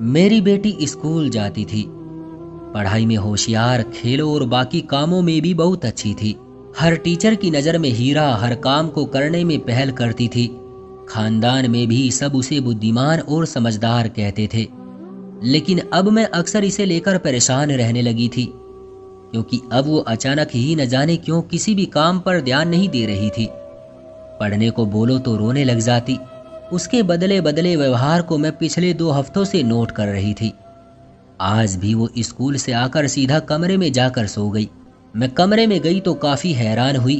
मेरी बेटी स्कूल जाती थी। पढ़ाई में होशियार, खेलों और बाकी कामों में भी बहुत अच्छी थी। हर टीचर की नज़र में हीरा, हर काम को करने में पहल करती थी। खानदान में भी सब उसे बुद्धिमान और समझदार कहते थे। लेकिन अब मैं अक्सर इसे लेकर परेशान रहने लगी थी, क्योंकि अब वो अचानक ही न जाने क्यों किसी भी काम पर ध्यान नहीं दे रही थी। पढ़ने को बोलो तो रोने लग जाती। उसके बदले बदले व्यवहार को मैं पिछले 2 हफ्तों से नोट कर रही थी। आज भी वो स्कूल से आकर सीधा कमरे में जाकर सो गई। मैं कमरे में गई तो काफ़ी हैरान हुई,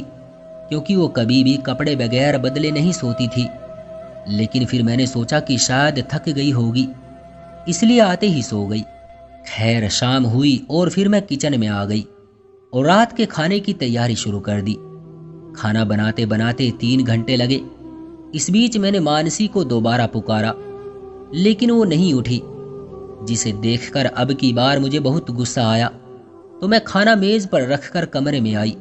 क्योंकि वो कभी भी कपड़े बगैर बदले नहीं सोती थी। लेकिन फिर मैंने सोचा कि शायद थक गई होगी, इसलिए आते ही सो गई। खैर, शाम हुई और फिर मैं किचन में आ गई और रात के खाने की तैयारी शुरू कर दी। खाना बनाते बनाते 3 घंटे लगे। इस बीच मैंने मानसी को दोबारा पुकारा, लेकिन वो नहीं उठी, जिसे देखकर अब की बार मुझे बहुत गुस्सा आया। तो मैं खाना मेज पर रखकर कमरे में आई।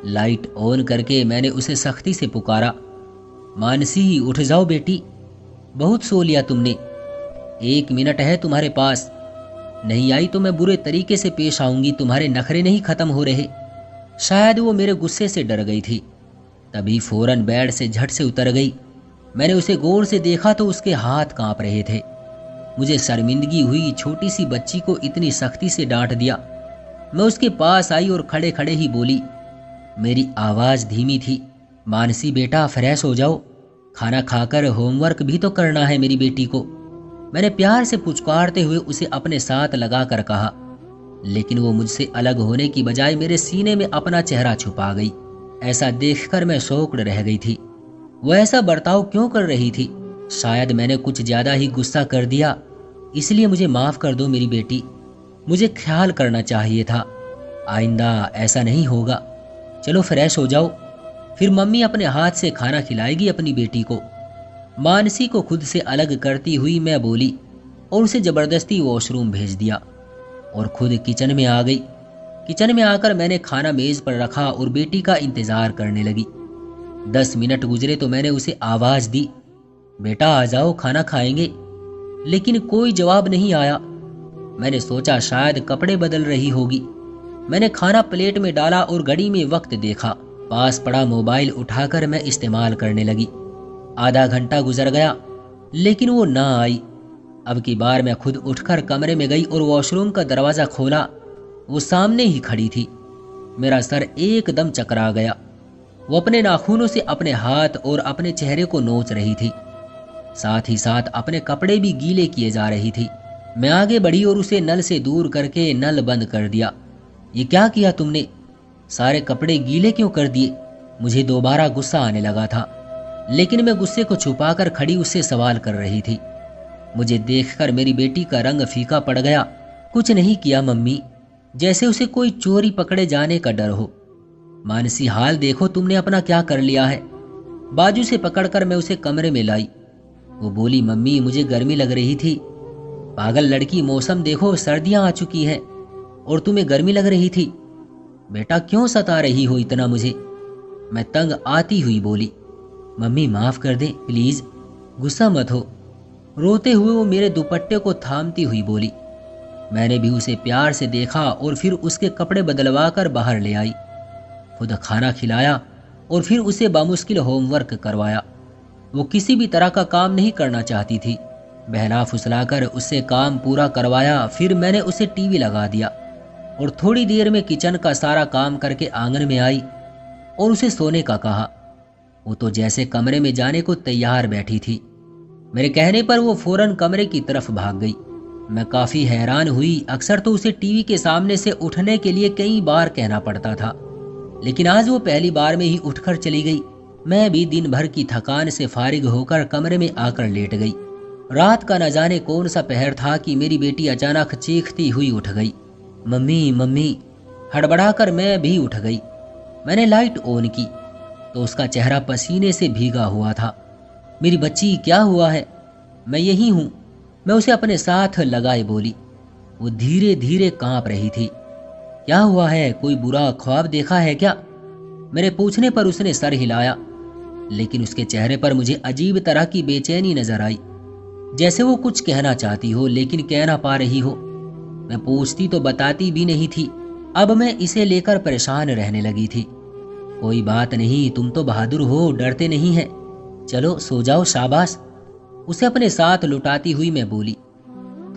लाइट ऑन करके मैंने उसे सख्ती से पुकारा, मानसी उठ जाओ बेटी, बहुत सो लिया तुमने। 1 मिनट है तुम्हारे पास, नहीं आई तो मैं बुरे तरीके से पेश आऊंगी। तुम्हारे नखरे नहीं खत्म हो रहे। शायद वो मेरे गुस्से से डर गई थी, तभी फौरन बेड से झट से उतर गई। मैंने उसे गौर से देखा तो उसके हाथ कांप रहे थे। मुझे शर्मिंदगी हुई, छोटी सी बच्ची को इतनी सख्ती से डांट दिया। मैं उसके पास आई और खड़े खड़े ही बोली। मेरी आवाज़ धीमी थी, मानसी बेटा फ्रेश हो जाओ, खाना खाकर होमवर्क भी तो करना है मेरी बेटी को। मैंने प्यार से पुचकारते हुए उसे अपने साथ लगा कर कहा, लेकिन वो मुझसे अलग होने की बजाय मेरे सीने में अपना चेहरा छुपा गई। ऐसा देखकर मैं शॉक्ड रह गई थी। वो ऐसा बर्ताव क्यों कर रही थी? शायद मैंने कुछ ज्यादा ही गुस्सा कर दिया, इसलिए मुझे माफ कर दो मेरी बेटी। मुझे ख्याल करना चाहिए था, आइंदा ऐसा नहीं होगा। चलो फ्रेश हो जाओ, फिर मम्मी अपने हाथ से खाना खिलाएगी अपनी बेटी को। मानसी को खुद से अलग करती हुई मैं बोली और उसे जबरदस्ती वॉशरूम भेज दिया और खुद किचन में आ गई। किचन में आकर मैंने खाना मेज पर रखा और बेटी का इंतजार करने लगी। 10 मिनट गुजरे तो मैंने उसे आवाज दी, बेटा आ जाओ खाना खाएंगे, लेकिन कोई जवाब नहीं आया। मैंने सोचा शायद कपड़े बदल रही होगी। मैंने खाना प्लेट में डाला और घड़ी में वक्त देखा। पास पड़ा मोबाइल उठाकर मैं इस्तेमाल करने लगी। आधा घंटा गुजर गया, लेकिन वो ना आई। अब की बार मैं खुद उठकर कमरे में गई और वॉशरूम का दरवाज़ा खोला। वो सामने ही खड़ी थी। मेरा सर एकदम चकरा गया। वो अपने नाखूनों से अपने हाथ और अपने चेहरे को नोच रही थी, साथ ही साथ अपने कपड़े भी गीले किए जा रही थी। मैं आगे बढ़ी और उसे नल से दूर करके नल बंद कर दिया। ये क्या किया तुमने? सारे कपड़े गीले क्यों कर दिए? मुझे दोबारा गुस्सा आने लगा था, लेकिन मैं गुस्से को छुपाकर खड़ी उससे सवाल कर रही थी। मुझे देखकर मेरी बेटी का रंग फीका पड़ गया। कुछ नहीं किया मम्मी, जैसे उसे कोई चोरी पकड़े जाने का डर हो। मानसी हाल देखो तुमने अपना क्या कर लिया है। बाजू से पकड़कर मैं उसे कमरे में लाई। वो बोली, मम्मी मुझे गर्मी लग रही थी। पागल लड़की, मौसम देखो, सर्दियां आ चुकी हैं और तुम्हें गर्मी लग रही थी। बेटा क्यों सता रही हो इतना मुझे? मैं तंग आती हुई बोली। मम्मी माफ कर दे प्लीज, गुस्सा मत हो। रोते हुए वो मेरे दुपट्टे को थामती हुई बोली। मैंने भी उसे प्यार से देखा और फिर उसके कपड़े बदलवा कर बाहर ले आई। खुद खाना खिलाया और फिर उसे बामुश्किल होमवर्क करवाया। वो किसी भी तरह का काम नहीं करना चाहती थी। बहला फुसलाकर उससे काम पूरा करवाया। फिर मैंने उसे टीवी लगा दिया और थोड़ी देर में किचन का सारा काम करके आंगन में आई और उसे सोने का कहा। वो तो जैसे कमरे में जाने को तैयार बैठी थी। मेरे कहने पर वो फौरन कमरे की तरफ भाग गई। मैं काफ़ी हैरान हुई। अक्सर तो उसे टीवी के सामने से उठने के लिए कई बार कहना पड़ता था, लेकिन आज वो पहली बार में ही उठकर चली गई। मैं भी दिन भर की थकान से फारिग होकर कमरे में आकर लेट गई। रात का न जाने कौन सा पहर था कि मेरी बेटी अचानक चीखती हुई उठ गई, मम्मी मम्मी। हड़बड़ाकर मैं भी उठ गई। मैंने लाइट ऑन की तो उसका चेहरा पसीने से भीगा हुआ था। मेरी बच्ची क्या हुआ है? मैं यही हूँ, मैं उसे अपने साथ लगाए बोली। वो धीरे धीरे कांप रही थी। क्या हुआ है? कोई बुरा ख्वाब देखा है क्या? मेरे पूछने पर उसने सर हिलाया, लेकिन उसके चेहरे पर मुझे अजीब तरह की बेचैनी नजर आई, जैसे वो कुछ कहना चाहती हो लेकिन कह ना पा रही हो। मैं पूछती तो बताती भी नहीं थी। अब मैं इसे लेकर परेशान रहने लगी थी। कोई बात नहीं, तुम तो बहादुर हो, डरते नहीं हैं। चलो सो जाओ, शाबाश। उसे अपने साथ लुटाती हुई मैं बोली।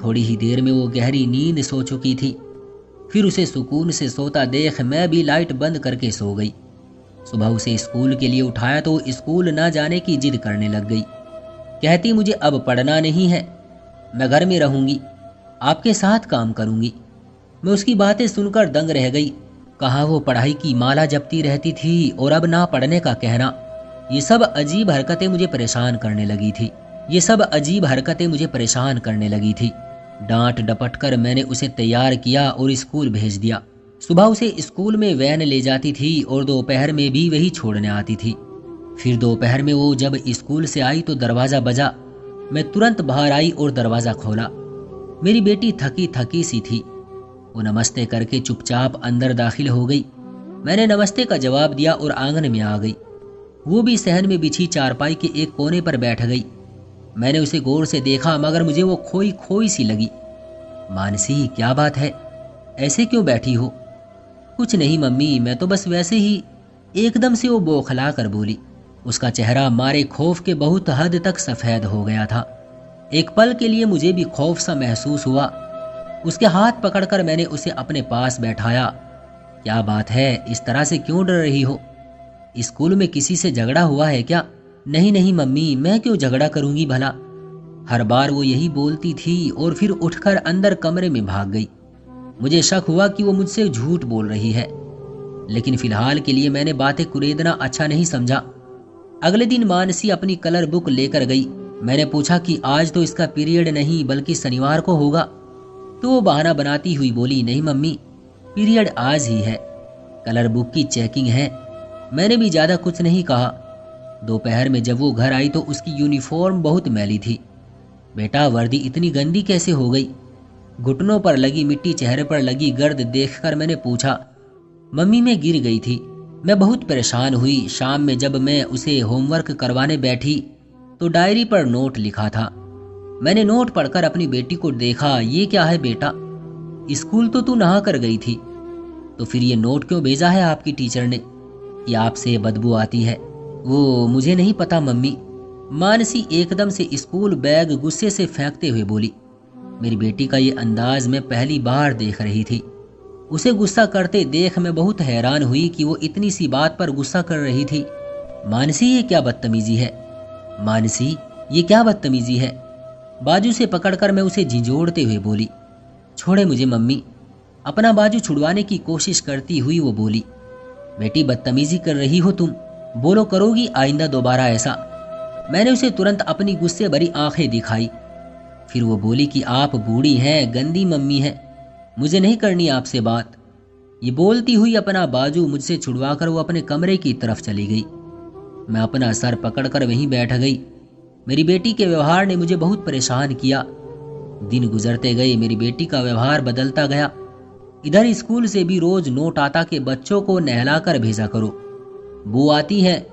थोड़ी ही देर में वो गहरी नींद सो चुकी थी। फिर उसे सुकून से सोता देख मैं भी लाइट बंद करके सो गई। सुबह उसे स्कूल के लिए उठाया तो स्कूल ना जाने की जिद करने लग गई। कहती मुझे अब पढ़ना नहीं है, मैं घर में रहूंगी, आपके साथ काम करूंगी। मैं उसकी बातें सुनकर दंग रह गई। कहाँ वो पढ़ाई की माला जपती रहती थी और अब ना पढ़ने का कहना। ये सब अजीब हरकतें मुझे परेशान करने लगी थी। डांट डपट कर मैंने उसे तैयार किया और स्कूल भेज दिया। सुबह उसे स्कूल में वैन ले जाती थी और दोपहर में भी वही छोड़ने आती थी। फिर दोपहर में वो जब स्कूल से आई तो दरवाज़ा बजा। मैं तुरंत बाहर आई और दरवाज़ा खोला। मेरी बेटी थकी थकी सी थी। वो नमस्ते करके चुपचाप अंदर दाखिल हो गई। मैंने नमस्ते का जवाब दिया और आंगन में आ गई। वो भी सहन में बिछी चारपाई के एक कोने पर बैठ गई। मैंने उसे गौर से देखा मगर मुझे वो खोई खोई सी लगी। मानसी, क्या बात है, ऐसे क्यों बैठी हो? कुछ नहीं मम्मी, मैं तो बस वैसे ही। एकदम से वो बौखला कर बोली। उसका चेहरा मारे खौफ के बहुत हद तक सफ़ेद हो गया था। एक पल के लिए मुझे भी खौफ सा महसूस हुआ। उसके हाथ पकड़कर मैंने उसे अपने पास बैठाया। क्या बात है, इस तरह से क्यों डर रही हो? स्कूल में किसी से झगड़ा हुआ है क्या? नहीं नहीं मम्मी, मैं क्यों झगड़ा करूंगी भला। हर बार वो यही बोलती थी और फिर उठकर अंदर कमरे में भाग गई। मुझे शक हुआ कि वो मुझसे झूठ बोल रही है, लेकिन फिलहाल के लिए मैंने बातें कुरेदना अच्छा नहीं समझा। अगले दिन मानसी अपनी कलर बुक लेकर गई। मैंने पूछा कि आज तो इसका पीरियड नहीं बल्कि शनिवार को होगा, तो वो बहाना बनाती हुई बोली, नहीं मम्मी, पीरियड आज ही है, कलर बुक की चेकिंग है। मैंने भी ज़्यादा कुछ नहीं कहा। दोपहर में जब वो घर आई तो उसकी यूनिफॉर्म बहुत मैली थी। बेटा, वर्दी इतनी गंदी कैसे हो गई? घुटनों पर लगी मिट्टी, चेहरे पर लगी गर्द देखकर मैंने पूछा। मम्मी, मैं गिर गई थी, मैं बहुत परेशान हुई। शाम में जब मैं उसे होमवर्क करवाने बैठी तो डायरी पर नोट लिखा था। मैंने नोट पढ़कर अपनी बेटी को देखा। ये क्या है बेटा? स्कूल तो तू नहा कर गई थी, तो फिर ये नोट क्यों भेजा है आपकी टीचर ने कि आपसे बदबू आती है? वो मुझे नहीं पता मम्मी। मानसी एकदम से स्कूल बैग गुस्से से फेंकते हुए बोली। मेरी बेटी का ये अंदाज मैं पहली बार देख रही थी। उसे गुस्सा करते देख मैं बहुत हैरान हुई कि वो इतनी सी बात पर गुस्सा कर रही थी। मानसी, ये क्या बदतमीजी है? मानसी, ये क्या बदतमीजी है? बाजू से पकड़कर मैं उसे झिंझोड़ते हुए बोली। छोड़े मुझे मम्मी। अपना बाजू छुड़वाने की कोशिश करती हुई वो बोली। बेटी, बदतमीजी कर रही हो तुम, बोलो करोगी आइंदा दोबारा ऐसा? मैंने उसे तुरंत अपनी गुस्से भरी आंखें दिखाई। फिर वो बोली कि आप बूढ़ी हैं, गंदी मम्मी हैं, मुझे नहीं करनी आपसे बात। ये बोलती हुई अपना बाजू मुझसे छुड़वाकर वो अपने कमरे की तरफ चली गई। मैं अपना सर पकड़कर वहीं बैठ गई। मेरी बेटी के व्यवहार ने मुझे बहुत परेशान किया। दिन गुजरते गए, मेरी बेटी का व्यवहार बदलता गया। इधर स्कूल से भी रोज नोट आता कि बच्चों को नहलाकर भेजा करो, बू आती है।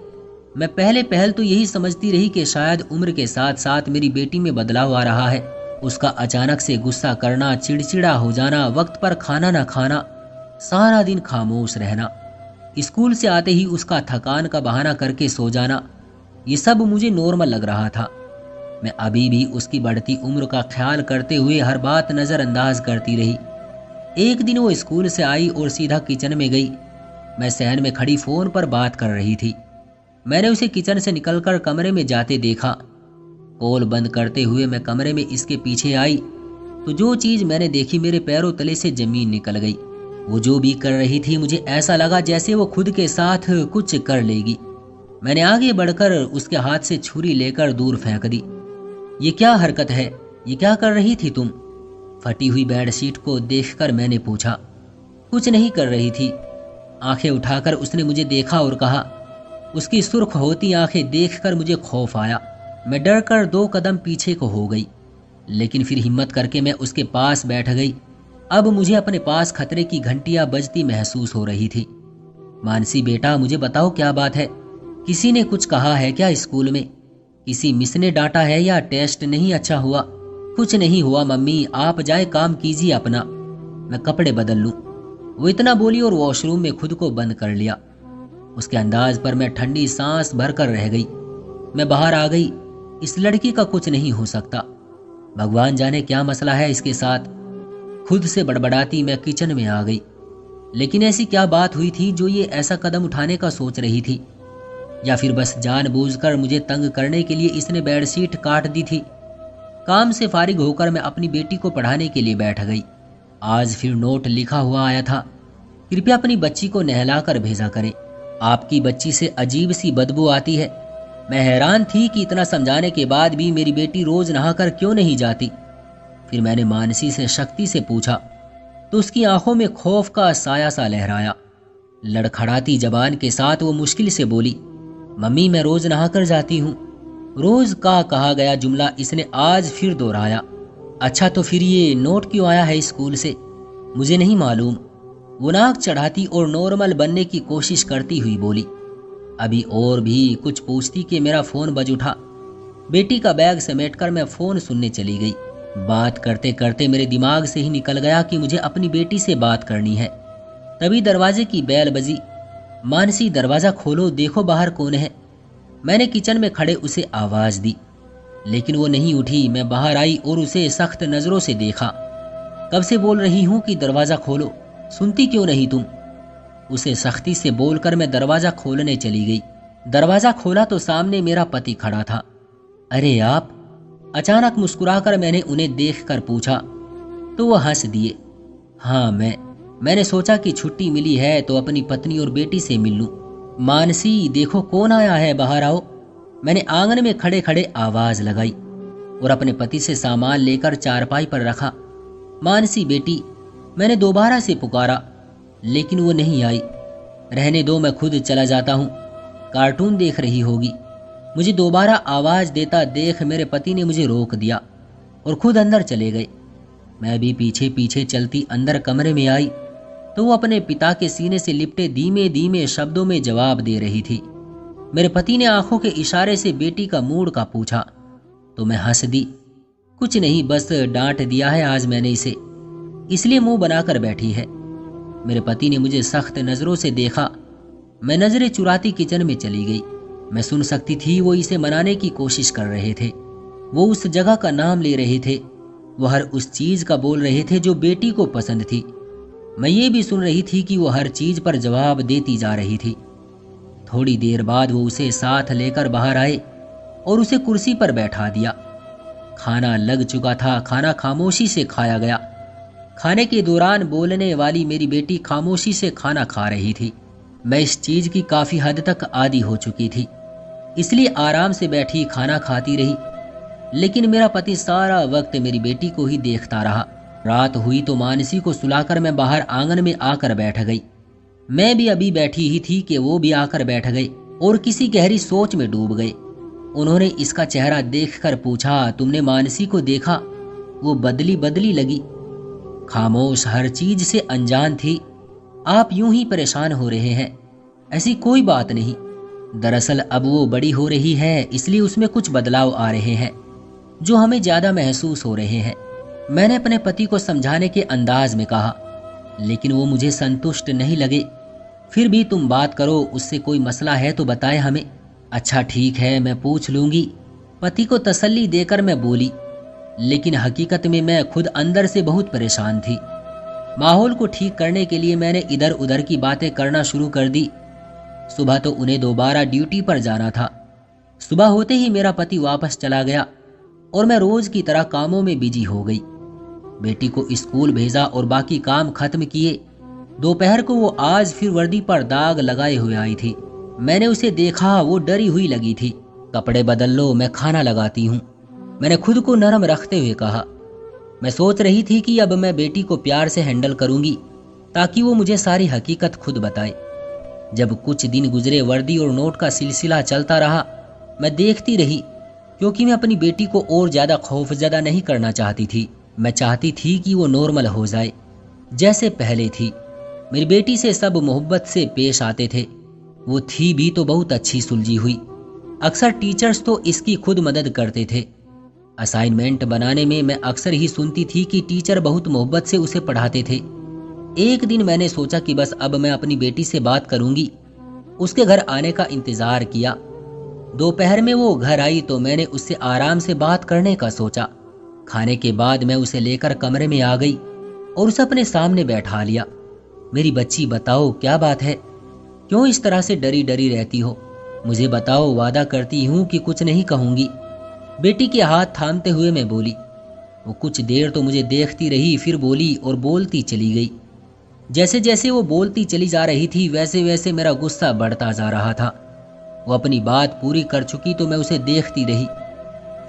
मैं पहल तो यही समझती रही कि शायद उम्र के साथ साथ मेरी बेटी में बदलाव आ रहा है। उसका अचानक से गुस्सा करना, चिड़चिड़ा हो जाना, वक्त पर खाना ना खाना, सारा दिन खामोश रहना, स्कूल से आते ही उसका थकान का बहाना करके सो जाना, ये सब मुझे नॉर्मल लग रहा था। मैं अभी भी उसकी बढ़ती उम्र का ख्याल करते हुए हर बात नज़रअंदाज करती रही। एक दिन वो स्कूल से आई और सीधा किचन में गई। मैं सहन में खड़ी फ़ोन पर बात कर रही थी। मैंने उसे किचन से निकलकर कमरे में जाते देखा। कॉल बंद करते हुए मैं कमरे में इसके पीछे आई तो जो चीज़ मैंने देखी मेरे पैरों तले से ज़मीन निकल गई। वो जो भी कर रही थी मुझे ऐसा लगा जैसे वो खुद के साथ कुछ कर लेगी। मैंने आगे बढ़कर उसके हाथ से छुरी लेकर दूर फेंक दी। ये क्या हरकत है? ये क्या कर रही थी तुम? फटी हुई बेडशीट को देखकर मैंने पूछा। कुछ नहीं कर रही थी। आंखें उठाकर उसने मुझे देखा और कहा। उसकी सुर्ख होती आंखें देखकर मुझे खौफ आया। मैं डर कर 2 कदम पीछे को हो गई, लेकिन फिर हिम्मत करके मैं उसके पास बैठ गई। अब मुझे अपने पास खतरे की घंटियां बजती महसूस हो रही थी। मानसी बेटा, मुझे बताओ क्या बात है? किसी ने कुछ कहा है क्या स्कूल में? किसी मिस ने डांटा है या टेस्ट नहीं अच्छा हुआ? कुछ नहीं हुआ मम्मी, आप जाए काम कीजिए अपना, मैं कपड़े बदल लूं। वो इतना बोली और वॉशरूम में खुद को बंद कर लिया। उसके अंदाज पर मैं ठंडी सांस भरकर रह गई। मैं बाहर आ गई। इस लड़की का कुछ नहीं हो सकता, भगवान जाने क्या मसला है इसके साथ। खुद से बड़बड़ाती मैं किचन में आ गई। लेकिन ऐसी क्या बात हुई थी जो ये ऐसा कदम उठाने का सोच रही थी? या फिर बस जानबूझकर मुझे तंग करने के लिए इसने बेडशीट काट दी थी? काम से फारिग होकर मैं अपनी बेटी को पढ़ाने के लिए बैठ गई। आज फिर नोट लिखा हुआ आया था, कृपया अपनी बच्ची को नहलाकर भेजा करें, आपकी बच्ची से अजीब सी बदबू आती है। मैं हैरान थी कि इतना समझाने के बाद भी मेरी बेटी रोज नहाकर क्यों नहीं जाती। फिर मैंने मानसी से शक्ति से पूछा तो उसकी आंखों में खौफ का साया सा लहराया। लड़खड़ाती जबान के साथ वो मुश्किल से बोली, मम्मी मैं रोज नहाकर जाती हूँ। रोज का कहा गया जुमला इसने आज फिर दोहराया। अच्छा तो फिर ये नोट क्यों आया है स्कूल से? मुझे नहीं मालूम, वो नाक चढ़ाती और नॉर्मल बनने की कोशिश करती हुई बोली। अभी और भी कुछ पूछती कि मेरा फोन बज उठा। बेटी का बैग समेटकर मैं फोन सुनने चली गई। बात करते करते मेरे दिमाग से ही निकल गया कि मुझे अपनी बेटी से बात करनी है। तभी दरवाजे की बेल बजी। मानसी दरवाजा खोलो, देखो बाहर कौन है। मैंने किचन में खड़े उसे आवाज दी, लेकिन वो नहीं उठी। मैं बाहर आई और उसे सख्त नजरों से देखा। कब से बोल रही हूं कि दरवाजा खोलो, सुनती क्यों नहीं तुम? उसे सख्ती से बोलकर मैं दरवाजा खोलने चली गई। दरवाजा खोला तो सामने मेरा पति खड़ा था। अरे आप? अचानक मुस्कुराकर मैंने उन्हें देखकर पूछा तो वह हंस दिए। हाँ मैंने सोचा कि छुट्टी मिली है तो अपनी पत्नी और बेटी से मिल लूं। मानसी देखो कौन आया है, बाहर आओ। मैंने आंगन में खड़े खड़े आवाज लगाई और अपने पति से सामान लेकर चारपाई पर रखा। मानसी बेटी, मैंने दोबारा से पुकारा लेकिन वो नहीं आई। रहने दो, मैं खुद चला जाता हूँ, कार्टून देख रही होगी। मुझे दोबारा आवाज देता देख मेरे पति ने मुझे रोक दिया और खुद अंदर चले गए। मैं भी पीछे पीछे चलती अंदर कमरे में आई तो वो अपने पिता के सीने से लिपटे धीमे धीमे शब्दों में जवाब दे रही थी। मेरे पति ने आंखों के इशारे से बेटी का मूड का पूछा तो मैं हंस दी। कुछ नहीं, बस डांट दिया है आज मैंने इसे, इसलिए मुंह बनाकर बैठी है। मेरे पति ने मुझे सख्त नजरों से देखा। मैं नजरें चुराती किचन में चली गई। मैं सुन सकती थी वो इसे मनाने की कोशिश कर रहे थे। वो उस जगह का नाम ले रहे थे। वो हर उस चीज का बोल रहे थे जो बेटी को पसंद थी। मैं ये भी सुन रही थी कि वो हर चीज पर जवाब देती जा रही थी। थोड़ी देर बाद वो उसे साथ लेकर बाहर आए और उसे कुर्सी पर बैठा दिया। खाना लग चुका था। खाना खामोशी से खाया गया। खाने के दौरान बोलने वाली मेरी बेटी खामोशी से खाना खा रही थी। मैं इस चीज की काफी हद तक आदी हो चुकी थी, इसलिए आराम से बैठी खाना खाती रही। लेकिन मेरा पति सारा वक्त मेरी बेटी को ही देखता रहा। रात हुई तो मानसी को सुलाकर मैं बाहर आंगन में आकर बैठ गई। मैं भी अभी बैठी ही थी कि वो भी आकर बैठ गए और किसी गहरी सोच में डूब गए। उन्होंने इसका चेहरा देखकर पूछा, तुमने मानसी को देखा? वो बदली बदली लगी, खामोश, हर चीज से अनजान थी। आप यूं ही परेशान हो रहे हैं, ऐसी कोई बात नहीं। दरअसल अब वो बड़ी हो रही है, इसलिए उसमें कुछ बदलाव आ रहे हैं जो हमें ज्यादा महसूस हो रहे हैं। मैंने अपने पति को समझाने के अंदाज में कहा, लेकिन वो मुझे संतुष्ट नहीं लगे। फिर भी तुम बात करो, उससे कोई मसला है तो बताए हमें। अच्छा ठीक है, मैं पूछ लूंगी, पति को तसल्ली देकर मैं बोली। लेकिन हकीकत में मैं खुद अंदर से बहुत परेशान थी। माहौल को ठीक करने के लिए मैंने इधर उधर की बातें करना शुरू कर दी। सुबह तो उन्हें दोबारा ड्यूटी पर जाना था। सुबह होते ही मेरा पति वापस चला गया और मैं रोज की तरह कामों में बिजी हो गई। बेटी को स्कूल भेजा और बाकी काम खत्म किए। दोपहर को वो आज फिर वर्दी पर दाग लगाए हुए आई थी। मैंने उसे देखा, वो डरी हुई लगी थी। कपड़े बदल लो, मैं खाना लगाती हूँ, मैंने खुद को नरम रखते हुए कहा। मैं सोच रही थी कि अब मैं बेटी को प्यार से हैंडल करूंगी ताकि वो मुझे सारी हकीकत खुद बताए। जब कुछ दिन गुजरे, वर्दी और नोट का सिलसिला चलता रहा। मैं देखती रही क्योंकि मैं अपनी बेटी को और ज्यादा खौफजदा नहीं करना चाहती थी। मैं चाहती थी कि वो नॉर्मल हो जाए जैसे पहले थी। मेरी बेटी से सब मोहब्बत से पेश आते थे। वो थी भी तो बहुत अच्छी सुलझी हुई। अक्सर टीचर्स तो इसकी खुद मदद करते थे। असाइनमेंट बनाने में मैं अक्सर ही सुनती थी कि टीचर बहुत मोहब्बत से उसे पढ़ाते थे। एक दिन मैंने सोचा कि बस अब मैं अपनी बेटी से बात करूंगी। उसके घर आने का इंतजार किया। दोपहर में वो घर आई तो मैंने उससे आराम से बात करने का सोचा। खाने के बाद मैं उसे लेकर कमरे में आ गई और उसे अपने सामने बैठा लिया। मेरी बच्ची, बताओ क्या बात है? क्यों इस तरह से डरी डरी रहती हो? मुझे बताओ, वादा करती हूँ कि कुछ नहीं कहूंगी। बेटी के हाथ थामते हुए मैं बोली। वो कुछ देर तो मुझे देखती रही, फिर बोली और बोलती चली गई। जैसे जैसे वो बोलती चली जा रही थी वैसे वैसे मेरा गुस्सा बढ़ता जा रहा था। वो अपनी बात पूरी कर चुकी तो मैं उसे देखती रही।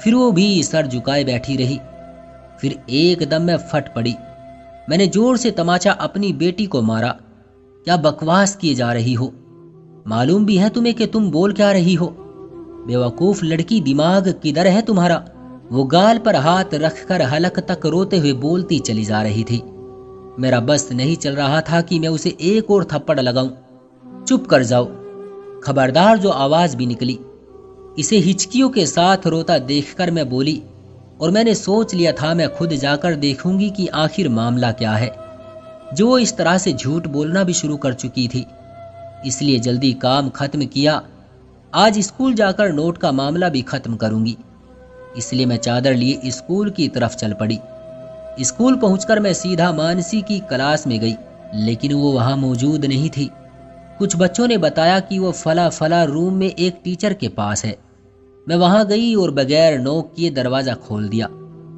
फिर वो भी सर झुकाए बैठी रही। फिर एकदम मैं फट पड़ी। मैंने जोर से तमाचा अपनी बेटी को मारा। क्या बकवास किए जा रही हो? मालूम भी है तुम्हें कि तुम बोल क्या रही हो? बेवकूफ लड़की, दिमाग किधर है तुम्हारा? वो गाल पर हाथ रखकर हलक तक रोते हुए बोलती चली जा रही थी। मेरा बस नहीं चल रहा था कि मैं उसे एक और थप्पड़ लगाऊं। चुप कर जाओ, खबरदार जो आवाज भी निकली। इसे हिचकियों के साथ रोता देखकर मैं बोली, और मैंने सोच लिया था मैं खुद जाकर देखूंगी कि आखिर मामला क्या है। जो इस तरह से झूठ बोलना भी शुरू कर चुकी थी, इसलिए जल्दी काम खत्म किया। आज स्कूल जाकर नोट का मामला भी खत्म करूंगी। इसलिए मैं चादर लिए स्कूल की तरफ चल पड़ी। स्कूल पहुंचकर मैं सीधा मानसी की क्लास में गई, लेकिन वो वहां मौजूद नहीं थी। कुछ बच्चों ने बताया कि वो फला फला रूम में एक टीचर के पास है। मैं वहां गई और बगैर नोक किए दरवाजा खोल दिया।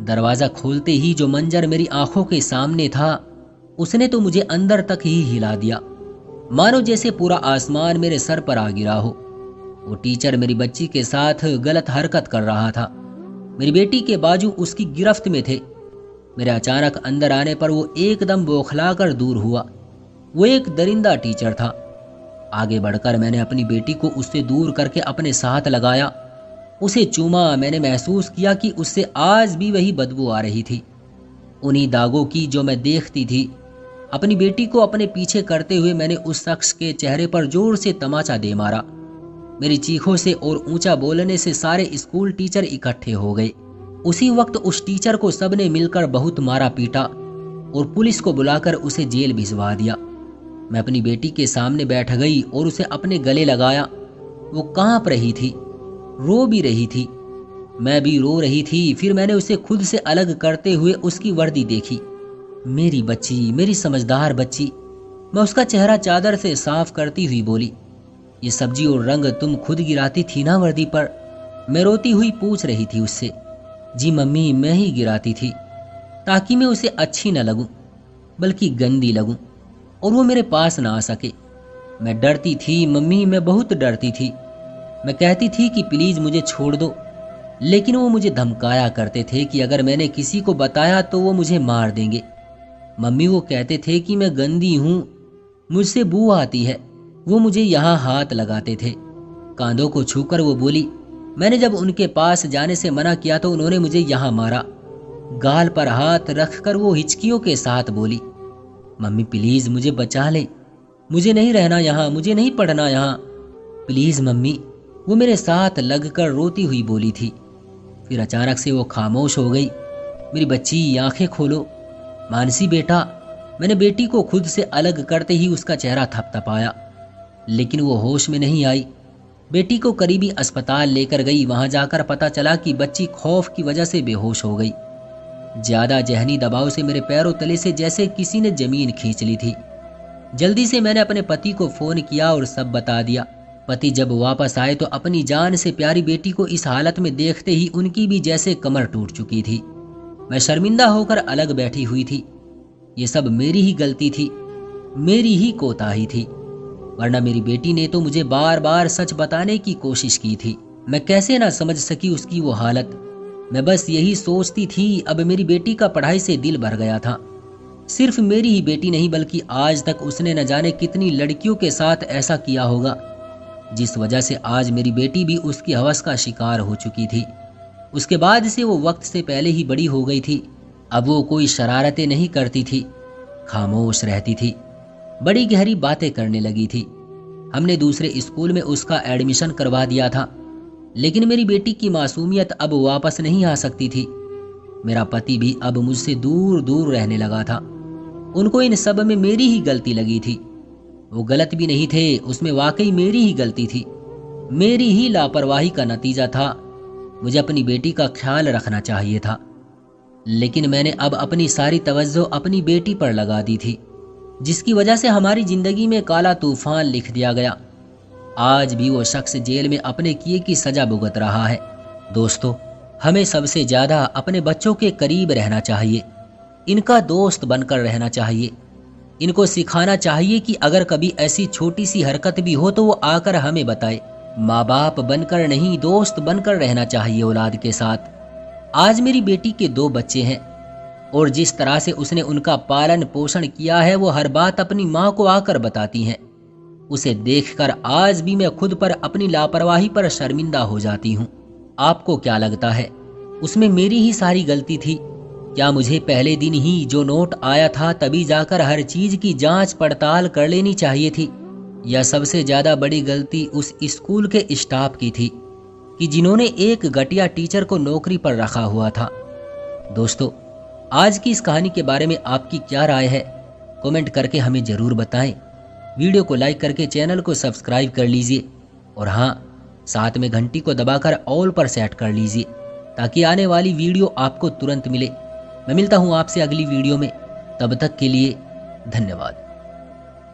दरवाजा खोलते ही जो मंजर मेरी आंखों के सामने था, उसने तो मुझे अंदर तक ही हिला दिया, मानो जैसे पूरा आसमान मेरे सर पर आ गिरा हो। वो टीचर मेरी बच्ची के साथ गलत हरकत कर रहा था। मेरी बेटी के बाजू उसकी गिरफ्त में थे। मेरे अचानक अंदर आने पर वो एकदम बौखलाकर दूर हुआ। वो एक दरिंदा टीचर था। आगे बढ़कर मैंने अपनी बेटी को उससे दूर करके अपने साथ लगाया, उसे चूमा। मैंने महसूस किया कि उससे आज भी वही बदबू आ रही थी, उन्हीं दागों की जो मैं देखती थी। अपनी बेटी को अपने पीछे करते हुए मैंने उस शख्स के चेहरे पर जोर से तमाचा दे मारा। मेरी चीखों से और ऊंचा बोलने से सारे स्कूल टीचर इकट्ठे हो गए। उसी वक्त उस टीचर को सबने मिलकर बहुत मारा पीटा और पुलिस को बुलाकर उसे जेल भिजवा दिया। मैं अपनी बेटी के सामने बैठ गई और उसे अपने गले लगाया। वो कांप रही थी, रो भी रही थी, मैं भी रो रही थी। फिर मैंने उसे खुद से अलग करते हुए उसकी वर्दी देखी। मेरी बच्ची, मेरी समझदार बच्ची। मैं उसका चेहरा चादर से साफ करती हुई बोली, ये सब्जी और रंग तुम खुद गिराती थी ना वर्दी पर? मैं रोती हुई पूछ रही थी उससे। जी मम्मी, मैं ही गिराती थी, ताकि मैं उसे अच्छी न लगूं, बल्कि गंदी लगूं और वो मेरे पास ना आ सके। मैं डरती थी मम्मी, मैं बहुत डरती थी। मैं कहती थी कि प्लीज मुझे छोड़ दो, लेकिन वो मुझे धमकाया करते थे कि अगर मैंने किसी को बताया तो वो मुझे मार देंगे। मम्मी, वो कहते थे कि मैं गंदी हूं, मुझसे बू आती है। वो मुझे यहाँ हाथ लगाते थे। कांधों को छूकर वो बोली। मैंने जब उनके पास जाने से मना किया तो उन्होंने मुझे यहाँ मारा। गाल पर हाथ रखकर वो हिचकियों के साथ बोली, मम्मी प्लीज मुझे बचा ले, मुझे नहीं रहना यहाँ, मुझे नहीं पढ़ना यहाँ, प्लीज मम्मी। वो मेरे साथ लगकर रोती हुई बोली थी। फिर अचानक से वो खामोश हो गई। मेरी बच्ची, आंखें खोलो। मानसी बेटा। मैंने बेटी को खुद से अलग करते ही उसका चेहरा थपथपाया, लेकिन वो होश में नहीं आई। बेटी को करीबी अस्पताल लेकर गई। वहां जाकर पता चला कि बच्ची खौफ की वजह से बेहोश हो गई। ज्यादा जहनी दबाव से मेरे पैरों तले से जैसे किसी ने जमीन खींच ली थी। जल्दी से मैंने अपने पति को फोन किया और सब बता दिया। पति जब वापस आए तो अपनी जान से प्यारी बेटी को इस हालत में देखते ही उनकी भी जैसे कमर टूट चुकी थी। मैं शर्मिंदा होकर अलग बैठी हुई थी। ये सब मेरी ही गलती थी, मेरी ही कोताही थी, वरना मेरी बेटी ने तो मुझे बार बार सच बताने की कोशिश की थी। मैं कैसे ना समझ सकी उसकी वो हालत। मैं बस यही सोचती थी, अब मेरी बेटी का पढ़ाई से दिल भर गया था। सिर्फ मेरी ही बेटी नहीं, बल्कि आज तक उसने न जाने कितनी लड़कियों के साथ ऐसा किया होगा, जिस वजह से आज मेरी बेटी भी उसकी हवस का शिकार हो चुकी थी। उसके बाद से वो वक्त से पहले ही बड़ी हो गई थी। अब वो कोई शरारतें नहीं करती थी, खामोश रहती थी, बड़ी गहरी बातें करने लगी थी। हमने दूसरे स्कूल में उसका एडमिशन करवा दिया था। लेकिन मेरी बेटी की मासूमियत अब वापस नहीं आ सकती थी। मेरा पति भी अब मुझसे दूर दूर रहने लगा था। उनको इन सब में मेरी ही गलती लगी थी। वो गलत भी नहीं थे, उसमें वाकई मेरी ही गलती थी। मेरी ही लापरवाही का नतीजा था। मुझे अपनी बेटी का ख्याल रखना चाहिए था, लेकिन मैंने अब अपनी सारी तवज्जो अपनी बेटी पर लगा दी थी, जिसकी वजह से हमारी जिंदगी में काला तूफान लिख दिया गया। आज भी वो शख्स जेल में अपने किए की सजा भुगत रहा है। दोस्तों, हमें सबसे ज्यादा अपने बच्चों के करीब रहना चाहिए, इनका दोस्त बनकर रहना चाहिए। इनको सिखाना चाहिए कि अगर कभी ऐसी छोटी सी हरकत भी हो तो वो आकर हमें बताए। माँ बाप बनकर नहीं, दोस्त बनकर रहना चाहिए औलाद के साथ। आज मेरी बेटी के 2 बच्चे हैं और जिस तरह से उसने उनका पालन पोषण किया है वो हर बात अपनी माँ को आकर बताती हैं। उसे देखकर आज भी मैं खुद पर अपनी लापरवाही पर शर्मिंदा हो जाती हूँ। आपको क्या लगता है, उसमें मेरी ही सारी गलती थी? क्या मुझे पहले दिन ही जो नोट आया था तभी जाकर हर चीज की जांच पड़ताल कर लेनी चाहिए थी? या सबसे ज्यादा बड़ी गलती उस स्कूल के स्टाफ की थी कि जिन्होंने एक घटिया टीचर को नौकरी पर रखा हुआ था? दोस्तों, आज की इस कहानी के बारे में आपकी क्या राय है? कमेंट करके हमें जरूर बताएं। वीडियो को लाइक करके चैनल को सब्सक्राइब कर लीजिए और हाँ, साथ में घंटी को दबाकर ऑल पर सेट कर लीजिए ताकि आने वाली वीडियो आपको तुरंत मिले। मैं मिलता हूँ आपसे अगली वीडियो में, तब तक के लिए धन्यवाद।